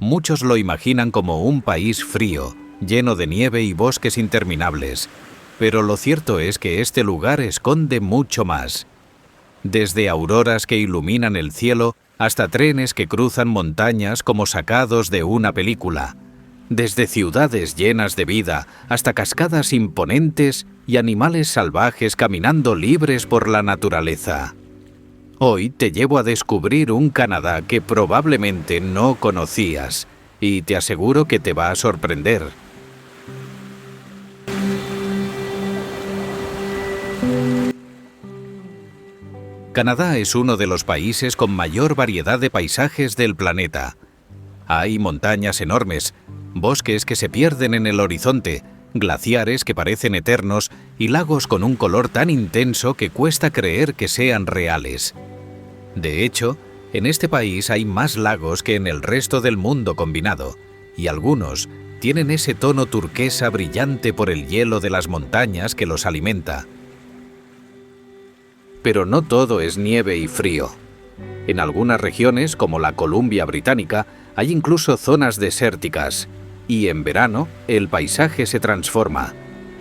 Muchos lo imaginan como un país frío, lleno de nieve y bosques interminables, pero lo cierto es que este lugar esconde mucho más. Desde auroras que iluminan el cielo hasta trenes que cruzan montañas como sacados de una película. Desde ciudades llenas de vida hasta cascadas imponentes y animales salvajes caminando libres por la naturaleza. Hoy te llevo a descubrir un Canadá que probablemente no conocías y te aseguro que te va a sorprender. Canadá es uno de los países con mayor variedad de paisajes del planeta. Hay montañas enormes, bosques que se pierden en el horizonte, glaciares que parecen eternos y lagos con un color tan intenso que cuesta creer que sean reales. De hecho, en este país hay más lagos que en el resto del mundo combinado, y algunos tienen ese tono turquesa brillante por el hielo de las montañas que los alimenta. Pero no todo es nieve y frío. En algunas regiones, como la Columbia Británica, hay incluso zonas desérticas, y en verano el paisaje se transforma.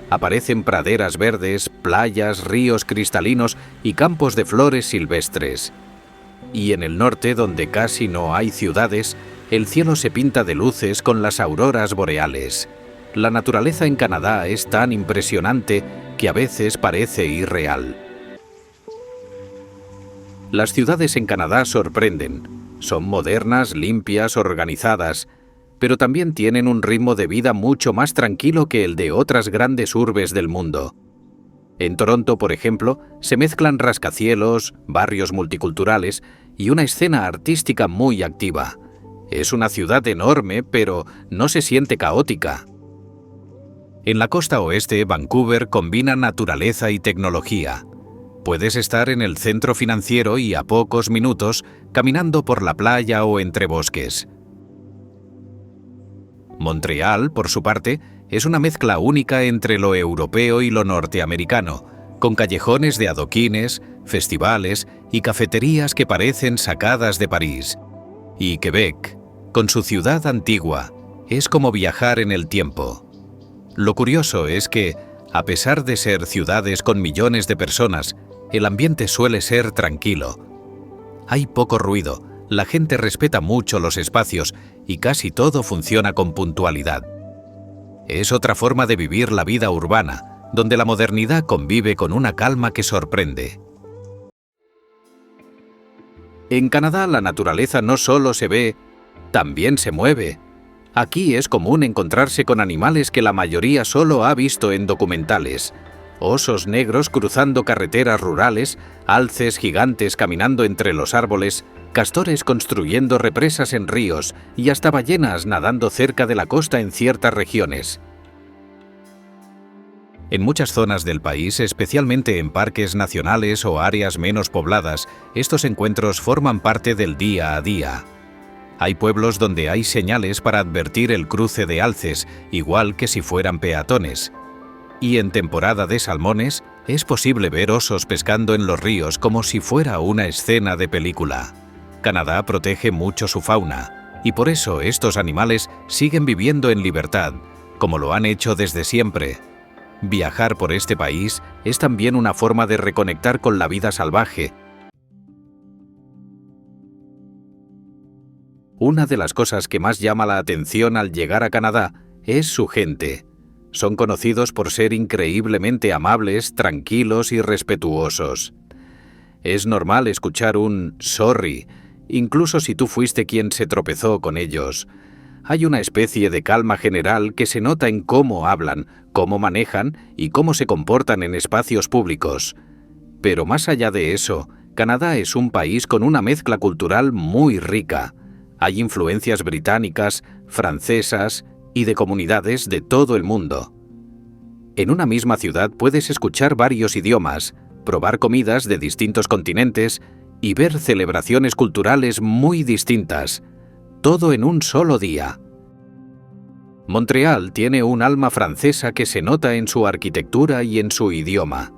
Aparecen praderas verdes, playas, ríos cristalinos y campos de flores silvestres. Y en el norte, donde casi no hay ciudades, el cielo se pinta de luces con las auroras boreales. La naturaleza en Canadá es tan impresionante que a veces parece irreal. Las ciudades en Canadá sorprenden. Son modernas, limpias, organizadas, pero también tienen un ritmo de vida mucho más tranquilo que el de otras grandes urbes del mundo. En Toronto, por ejemplo, se mezclan rascacielos, barrios multiculturales y una escena artística muy activa. Es una ciudad enorme, pero no se siente caótica. En la costa oeste, Vancouver combina naturaleza y tecnología. Puedes estar en el centro financiero y a pocos minutos caminando por la playa o entre bosques. Montreal, por su parte, es una mezcla única entre lo europeo y lo norteamericano, con callejones de adoquines, festivales y cafeterías que parecen sacadas de París. Y Quebec, con su ciudad antigua, es como viajar en el tiempo. Lo curioso es que, a pesar de ser ciudades con millones de personas, el ambiente suele ser tranquilo. Hay poco ruido, la gente respeta mucho los espacios y casi todo funciona con puntualidad. Es otra forma de vivir la vida urbana, donde la modernidad convive con una calma que sorprende. En Canadá la naturaleza no solo se ve, también se mueve. Aquí es común encontrarse con animales que la mayoría solo ha visto en documentales. Osos negros cruzando carreteras rurales, alces gigantes caminando entre los árboles, castores construyendo represas en ríos y hasta ballenas nadando cerca de la costa en ciertas regiones. En muchas zonas del país, especialmente en parques nacionales o áreas menos pobladas, estos encuentros forman parte del día a día. Hay pueblos donde hay señales para advertir el cruce de alces, igual que si fueran peatones. Y en temporada de salmones, es posible ver osos pescando en los ríos como si fuera una escena de película. Canadá protege mucho su fauna, y por eso estos animales siguen viviendo en libertad, como lo han hecho desde siempre. Viajar por este país es también una forma de reconectar con la vida salvaje. Una de las cosas que más llama la atención al llegar a Canadá es su gente. Son conocidos por ser increíblemente amables, tranquilos y respetuosos. Es normal escuchar un «sorry», incluso si tú fuiste quien se tropezó con ellos. Hay una especie de calma general que se nota en cómo hablan, cómo manejan y cómo se comportan en espacios públicos. Pero más allá de eso, Canadá es un país con una mezcla cultural muy rica. Hay influencias británicas, francesas y de comunidades de todo el mundo. En una misma ciudad puedes escuchar varios idiomas, probar comidas de distintos continentes y ver celebraciones culturales muy distintas, todo en un solo día. Montreal tiene un alma francesa que se nota en su arquitectura y en su idioma.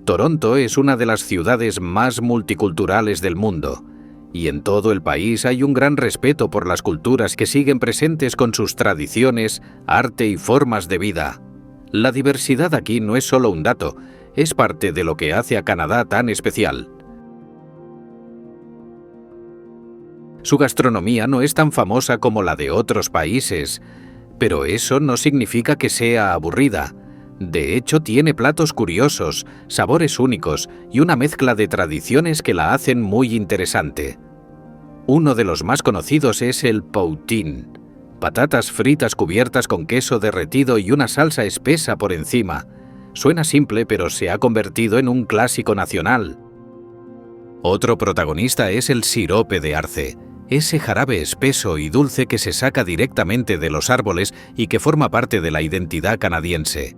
Toronto es una de las ciudades más multiculturales del mundo, Y en todo el país hay un gran respeto por las culturas que siguen presentes con sus tradiciones, arte y formas de vida. La diversidad aquí no es solo un dato, es parte de lo que hace a Canadá tan especial. Su gastronomía no es tan famosa como la de otros países, pero eso no significa que sea aburrida. De hecho, tiene platos curiosos, sabores únicos y una mezcla de tradiciones que la hacen muy interesante. Uno de los más conocidos es el poutine, patatas fritas cubiertas con queso derretido y una salsa espesa por encima. Suena simple, pero se ha convertido en un clásico nacional. Otro protagonista es el sirope de arce, ese jarabe espeso y dulce que se saca directamente de los árboles y que forma parte de la identidad canadiense.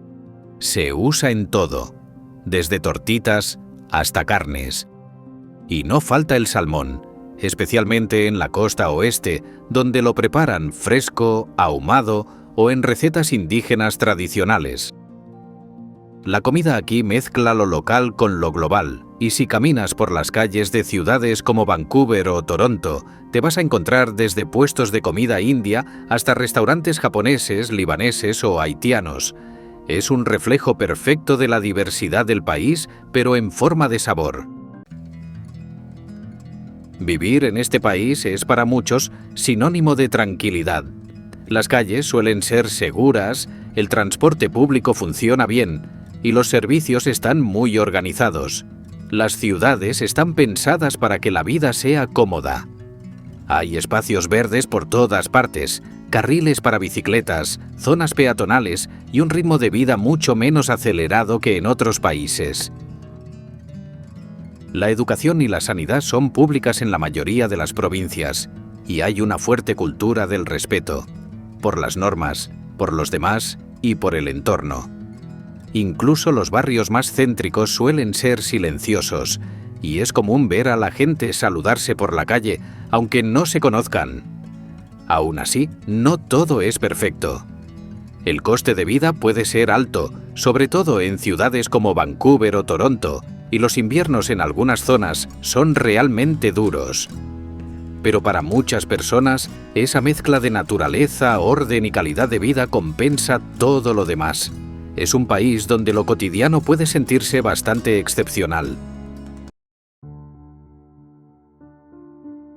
Se usa en todo, desde tortitas hasta carnes. Y no falta el salmón, especialmente en la costa oeste, donde lo preparan fresco, ahumado o en recetas indígenas tradicionales. La comida aquí mezcla lo local con lo global, y si caminas por las calles de ciudades como Vancouver o Toronto, te vas a encontrar desde puestos de comida india hasta restaurantes japoneses, libaneses o haitianos. Es un reflejo perfecto de la diversidad del país, pero en forma de sabor. Vivir en este país es para muchos sinónimo de tranquilidad. Las calles suelen ser seguras, el transporte público funciona bien y los servicios están muy organizados. Las ciudades están pensadas para que la vida sea cómoda. Hay espacios verdes por todas partes, carriles para bicicletas, zonas peatonales y un ritmo de vida mucho menos acelerado que en otros países. La educación y la sanidad son públicas en la mayoría de las provincias y hay una fuerte cultura del respeto, por las normas, por los demás y por el entorno. Incluso los barrios más céntricos suelen ser silenciosos y es común ver a la gente saludarse por la calle, aunque no se conozcan. Aún así, no todo es perfecto. El coste de vida puede ser alto, sobre todo en ciudades como Vancouver o Toronto, y los inviernos en algunas zonas son realmente duros. Pero para muchas personas, esa mezcla de naturaleza, orden y calidad de vida compensa todo lo demás. Es un país donde lo cotidiano puede sentirse bastante excepcional.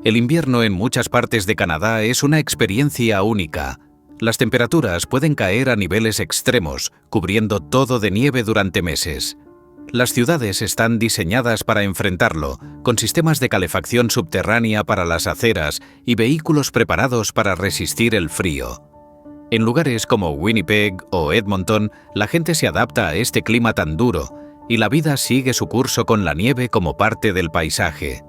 El invierno en muchas partes de Canadá es una experiencia única. Las temperaturas pueden caer a niveles extremos, cubriendo todo de nieve durante meses. Las ciudades están diseñadas para enfrentarlo, con sistemas de calefacción subterránea para las aceras y vehículos preparados para resistir el frío. En lugares como Winnipeg o Edmonton, la gente se adapta a este clima tan duro y la vida sigue su curso con la nieve como parte del paisaje.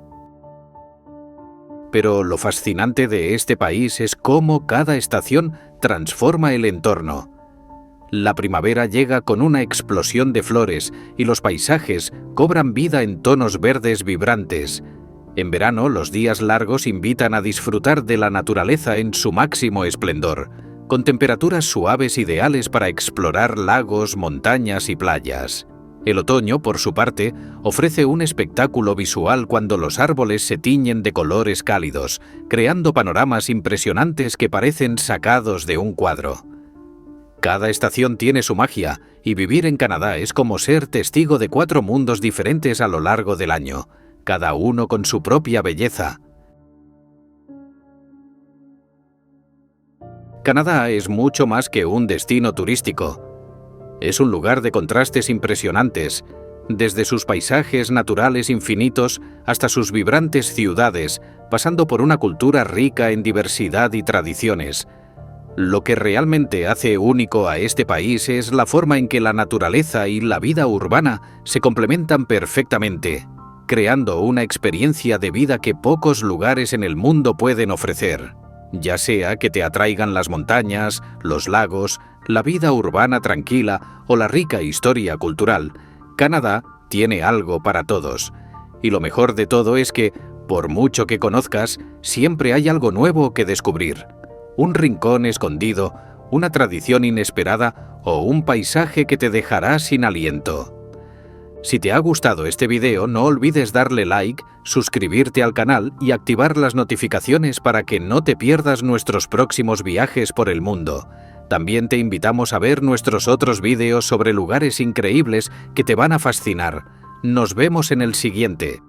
Pero lo fascinante de este país es cómo cada estación transforma el entorno. La primavera llega con una explosión de flores y los paisajes cobran vida en tonos verdes vibrantes. En verano, los días largos invitan a disfrutar de la naturaleza en su máximo esplendor, con temperaturas suaves ideales para explorar lagos, montañas y playas. El otoño, por su parte, ofrece un espectáculo visual cuando los árboles se tiñen de colores cálidos, creando panoramas impresionantes que parecen sacados de un cuadro. Cada estación tiene su magia, y vivir en Canadá es como ser testigo de 4 mundos diferentes a lo largo del año, cada uno con su propia belleza. Canadá es mucho más que un destino turístico. Es un lugar de contrastes impresionantes, desde sus paisajes naturales infinitos hasta sus vibrantes ciudades, pasando por una cultura rica en diversidad y tradiciones. Lo que realmente hace único a este país es la forma en que la naturaleza y la vida urbana se complementan perfectamente, creando una experiencia de vida que pocos lugares en el mundo pueden ofrecer. Ya sea que te atraigan las montañas, los lagos, la vida urbana tranquila o la rica historia cultural, Canadá tiene algo para todos. Y lo mejor de todo es que, por mucho que conozcas, siempre hay algo nuevo que descubrir. Un rincón escondido, una tradición inesperada o un paisaje que te dejará sin aliento. Si te ha gustado este video, no olvides darle like, suscribirte al canal y activar las notificaciones para que no te pierdas nuestros próximos viajes por el mundo. También te invitamos a ver nuestros otros vídeos sobre lugares increíbles que te van a fascinar. Nos vemos en el siguiente.